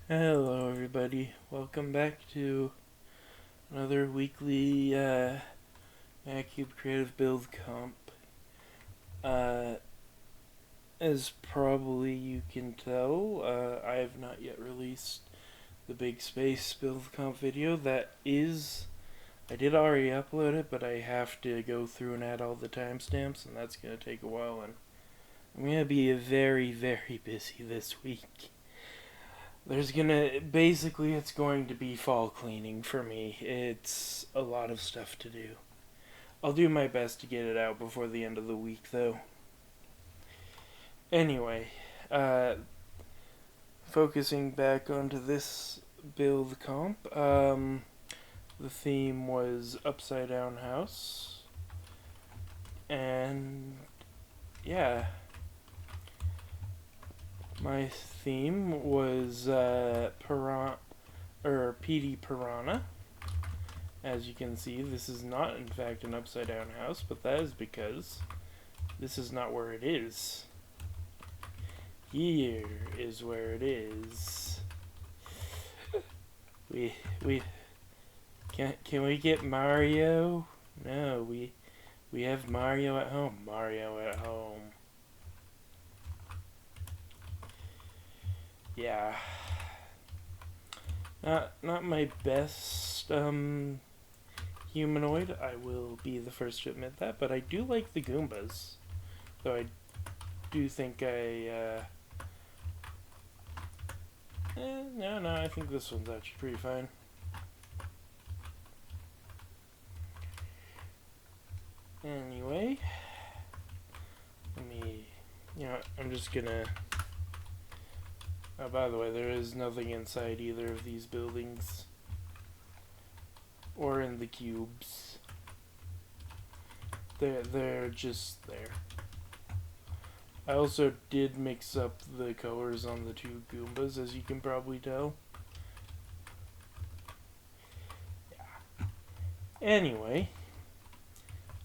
Hello everybody, welcome back to another weekly Manacube Creative Build Comp. As probably you can tell, I have not yet released the Big Space Build Comp video. I did already upload it, but I have to go through and add all the timestamps, and that's going to take a while, and I'm going to be very, very busy this week. It's going to be fall cleaning for me. It's a lot of stuff to do. I'll do my best to get it out before the end of the week, though. Anyway, focusing back onto this build comp, the theme was Upsidedown House. And, yeah. My theme was PD Piranha. As you can see, this is not in fact an upside down house, but that is because this is not where it is. Here is where it is. Can we get Mario? No, we have Mario at home. Mario at home. Yeah. Not my best humanoid, I will be the first to admit that, but I do like the Goombas. Though I do think no, I think this one's actually pretty fine. Anyway, I'm just gonna... Oh, by the way, there is nothing inside either of these buildings. Or in the cubes. They're just there. I also did mix up the colors on the two Goombas, as you can probably tell. Yeah. Anyway,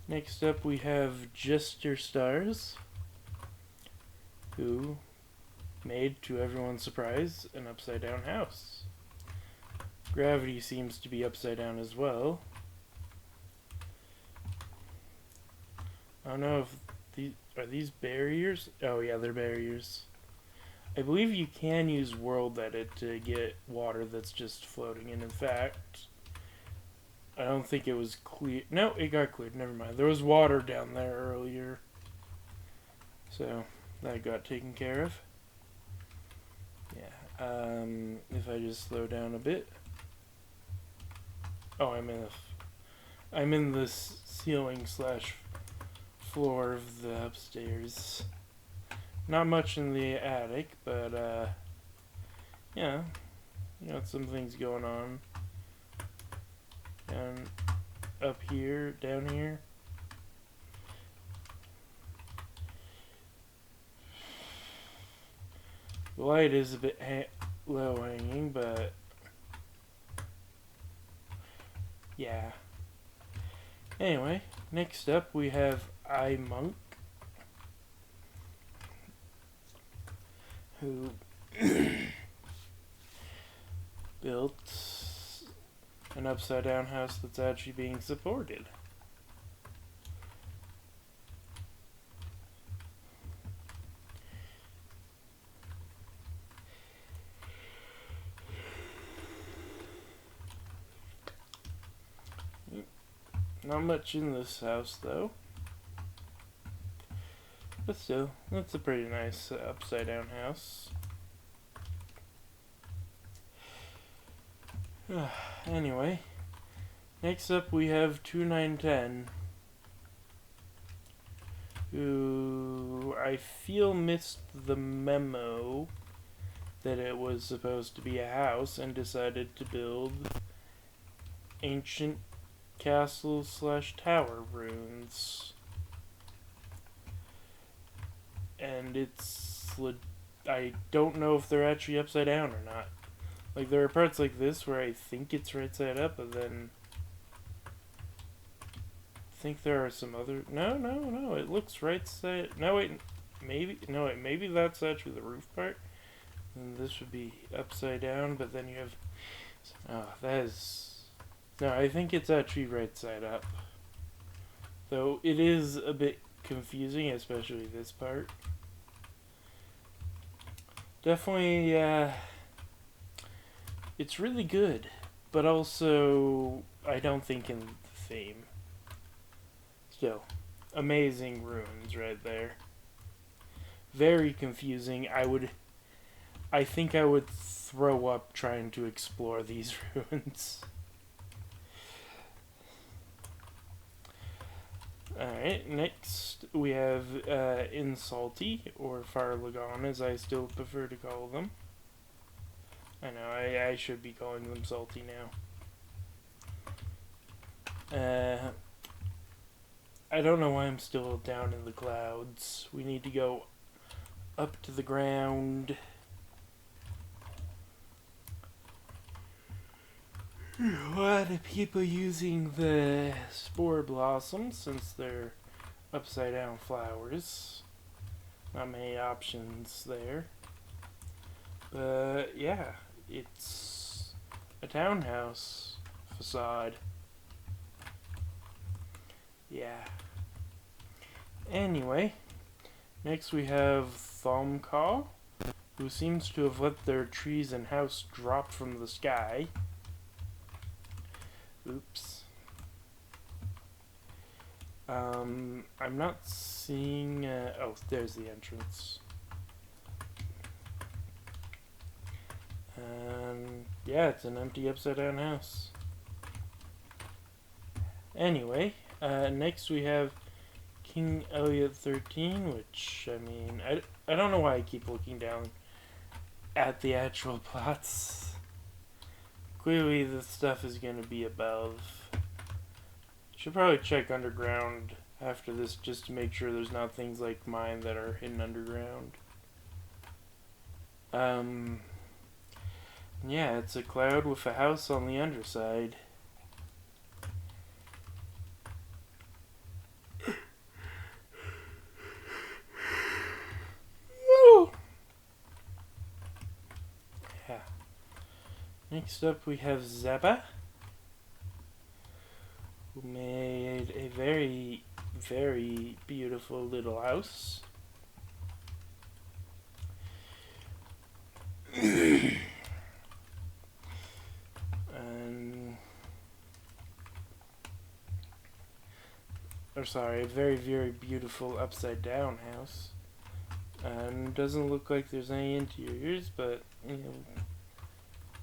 next up we have Jester Stars, who made, to everyone's surprise, an upside down house. Gravity seems to be upside down as well. I don't know if are these barriers? Oh yeah, they're barriers. I believe you can use World Edit to get water that's just floating, and in fact, I don't think it was clear. No, it got cleared, never mind. There was water down there earlier. So, that got taken care of. Yeah, if I just slow down a bit. Oh, I'm in the ceiling slash floor of the upstairs. Not much in the attic, but yeah, some things going on. And up here, down here. The light is a bit low hanging, but yeah. Anyway, next up we have iMonk, who built an upside down house that's actually being supported. Not much in this house, though. But still, that's a pretty nice upside down house. Anyway, next up we have 2910, who I feel missed the memo that it was supposed to be a house and decided to build ancient castle slash tower ruins. And I don't know if they're actually upside down or not. Like, there are parts like this where I think it's right side up, but then I think there are some other... No, it looks right side... No, wait, maybe... No, wait, maybe that's actually the roof part. And this would be upside down, but then you have... Oh, that is... No, I think it's actually right side up. Though it is a bit confusing, especially this part. Definitely, it's really good, but also I don't think in the theme. Still, amazing ruins right there. Very confusing. I think I would throw up trying to explore these ruins. Alright, next we have Insulty, or Far Lagon as I still prefer to call them. I know, I should be calling them Salty now. I don't know why I'm still down in the clouds. We need to go up to the ground. A lot of people using the spore blossoms since they're upside down flowers. Not many options there. But yeah, it's a townhouse facade. Yeah. Anyway, next we have Thomcaw, who seems to have let their trees and house drop from the sky. Oops. I'm not seeing... oh, there's the entrance. Yeah, it's an empty upside-down house. Anyway, next we have King Elliot 13, which, I mean, I don't know why I keep looking down at the actual plots. Clearly the stuff is going to be above. Should probably check underground after this just to make sure there's not things like mine that are hidden underground. Yeah, it's a cloud with a house on the underside. Yeah. Next up we have Zeba, who made a very, very beautiful little house. A very, very beautiful upside down house. And doesn't look like there's any interiors, but you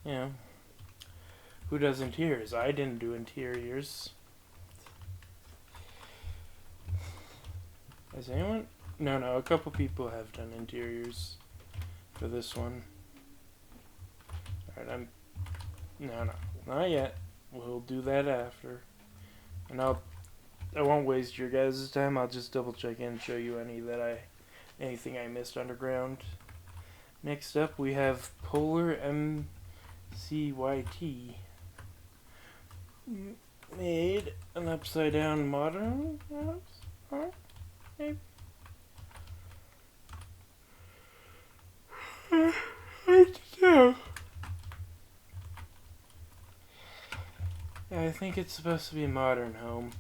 know, who does interiors? I didn't do interiors. Has anyone? No, a couple people have done interiors for this one. Alright, no, not yet. We'll do that after. And I won't waste your guys' time. I'll just double check in and show you anything I missed underground. Next up we have Polar MCYT. Made an upside down modern house? Huh? Maybe? I don't know. Yeah, I think it's supposed to be a modern home.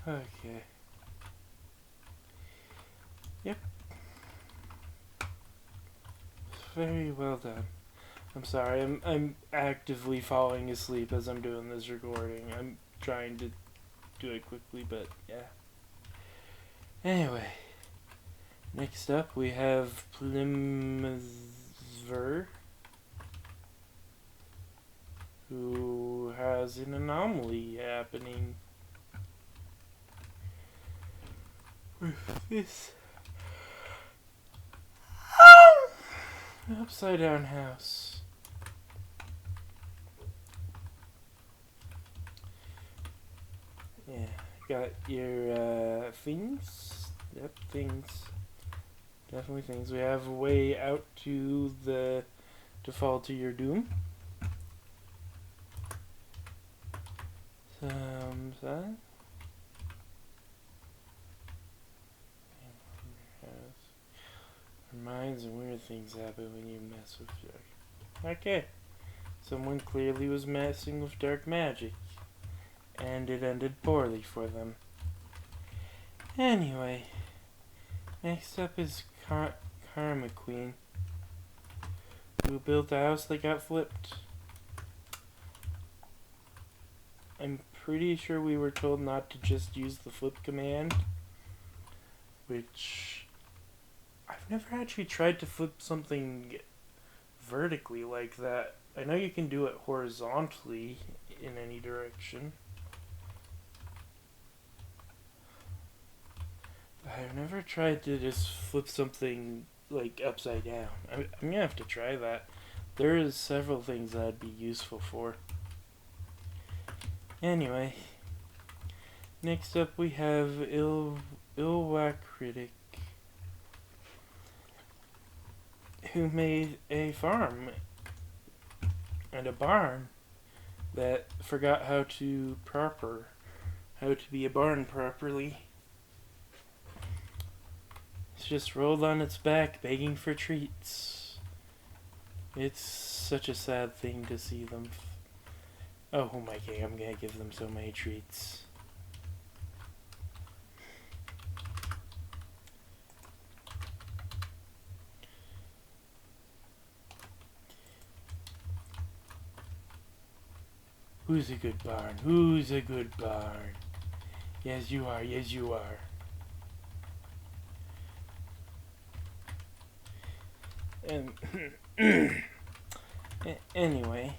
Okay. Yep. Very well done. I'm sorry, I'm actively falling asleep as I'm doing this recording. I'm trying to do it quickly, but yeah. Anyway. Next up we have Plimsver, who has an anomaly happening with this upside down house. Yeah, got your things. Yep, things. Definitely things. We have a way out to fall to your doom. Some side. minds and weird things happen when you mess with dark. Okay. Someone clearly was messing with dark magic. And it ended poorly for them. Anyway. Next up is Karma Queen. Who built a house that got flipped. I'm pretty sure we were told not to just use the flip command. Which... I've never actually tried to flip something vertically like that. I know you can do it horizontally in any direction. But I've never tried to just flip something like upside down. I'm gonna have to try that. There is several things that'd be useful for. Anyway, next up we have Ilwacritic, who made a farm and a barn that forgot how to be a barn properly. It's just rolled on its back begging for treats. It's such a sad thing to see them. Oh my god, I'm gonna give them so many treats. Who's a good barn? Who's a good barn? Yes, you are. Yes, you are. And anyway,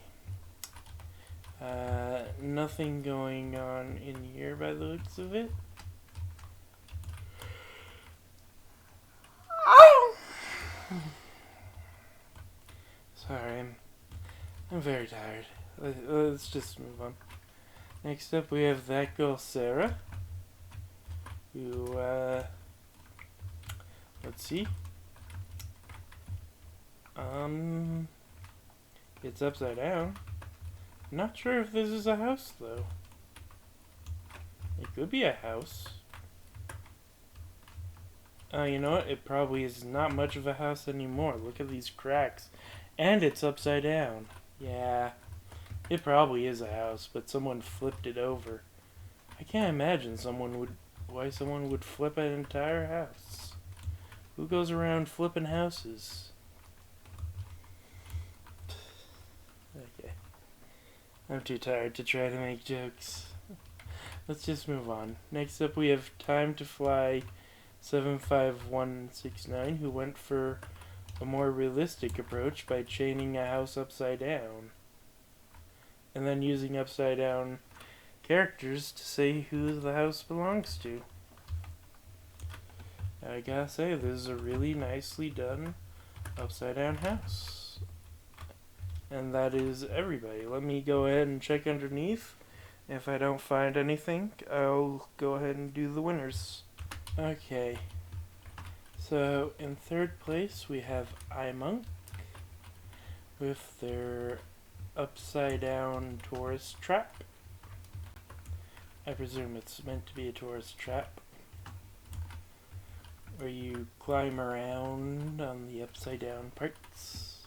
nothing going on in here by the looks of it. Sorry, I'm very tired. Let's just move on. Next up, we have that girl Sarah, who let's see. It's upside down. Not sure if this is a house though. It could be a house. You know what? It probably is not much of a house anymore. Look at these cracks. And it's upside down. Yeah. It probably is a house, but someone flipped it over. I can't imagine why someone would flip an entire house. Who goes around flipping houses? Okay. I'm too tired to try to make jokes. Let's just move on. Next up we have Time to Fly 75169, who went for a more realistic approach by chaining a house upside down. And then using upside down characters to say who the house belongs to. I gotta say, this is a really nicely done upside down house. And that is everybody. Let me go ahead and check underneath. If I don't find anything, I'll go ahead and do the winners. Okay. So, in third place, we have iMonk with their upside down tourist trap. I presume it's meant to be a tourist trap, where you climb around on the upside down parts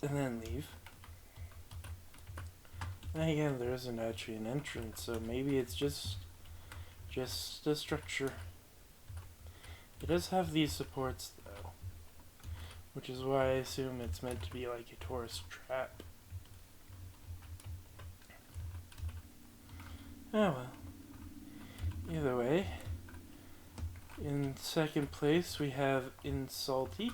and then leave. And again, there isn't actually an entrance, so maybe it's just a structure. It does have these supports though, which is why I assume it's meant to be like a tourist trap. Oh well. Either way, in second place we have Insulty,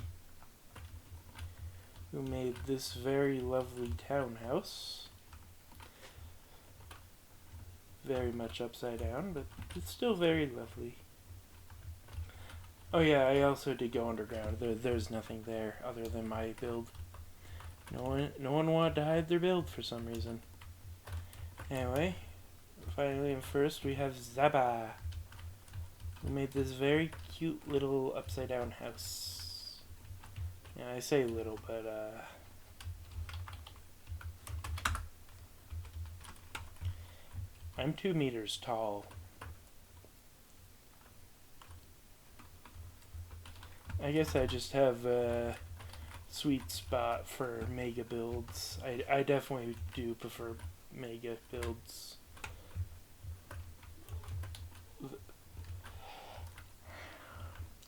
who made this very lovely townhouse. Very much upside down, but it's still very lovely. Oh yeah, I also did go underground. There's nothing there other than my build. No one wanted to hide their build for some reason. Anyway, finally in first we have Zaba, who made this very cute little upside down house. Yeah, I say little, but I'm 2 meters tall. I guess I just have a sweet spot for mega builds. I definitely do prefer mega builds.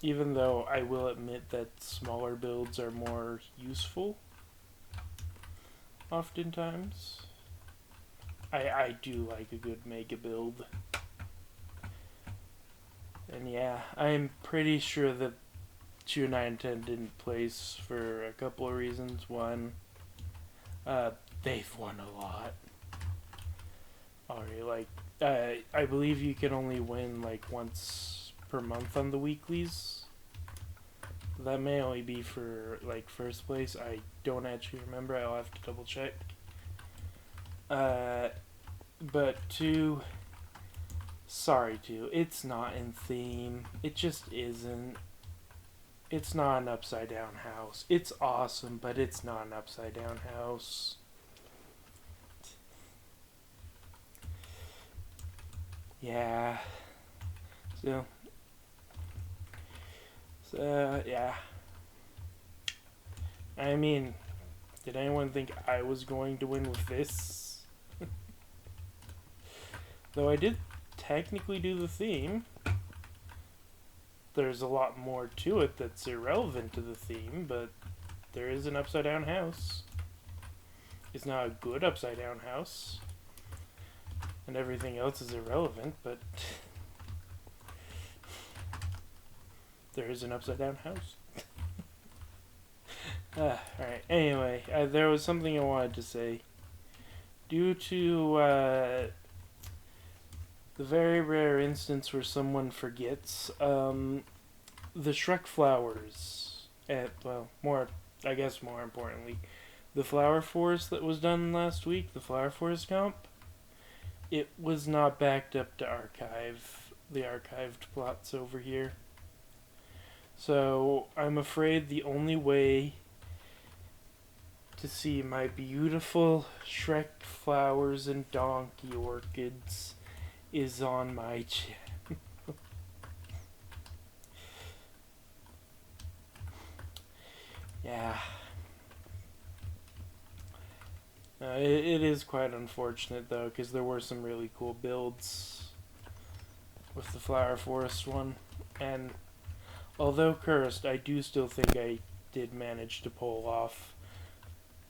Even though I will admit that smaller builds are more useful oftentimes. I do like a good mega build. And yeah, I'm pretty sure that 2.9.10 didn't place for a couple of reasons. One, they've won a lot. Already, like, I believe you can only win like once per month on the weeklies. That may only be for like first place. I don't actually remember. I'll have to double check. But two, sorry two, it's not in theme. It just isn't. It's not an upside down house. It's awesome, but it's not an upside down house. Yeah. So yeah. I mean, did anyone think I was going to win with this? Though I did technically do the theme. There's a lot more to it that's irrelevant to the theme, but there is an upside down house. It's not a good upside down house. And everything else is irrelevant, but there is an upside down house. Alright, anyway, there was something I wanted to say. Due to the very rare instance where someone forgets, the Shrek flowers, more importantly, the flower forest that was done last week, the flower forest comp, it was not backed up to the archived plots over here. So I'm afraid the only way to see my beautiful Shrek flowers and donkey orchids is on my channel. Yeah. It is quite unfortunate though, because there were some really cool builds with the Flower Forest one. And although cursed, I do still think I did manage to pull off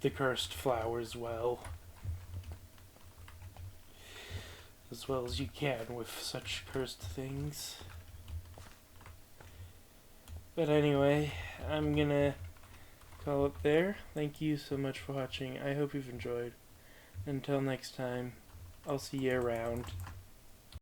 the cursed flowers well. As well as you can with such cursed things. But anyway, I'm gonna call it there. Thank you so much for watching. I hope you've enjoyed. Until next time, I'll see you around.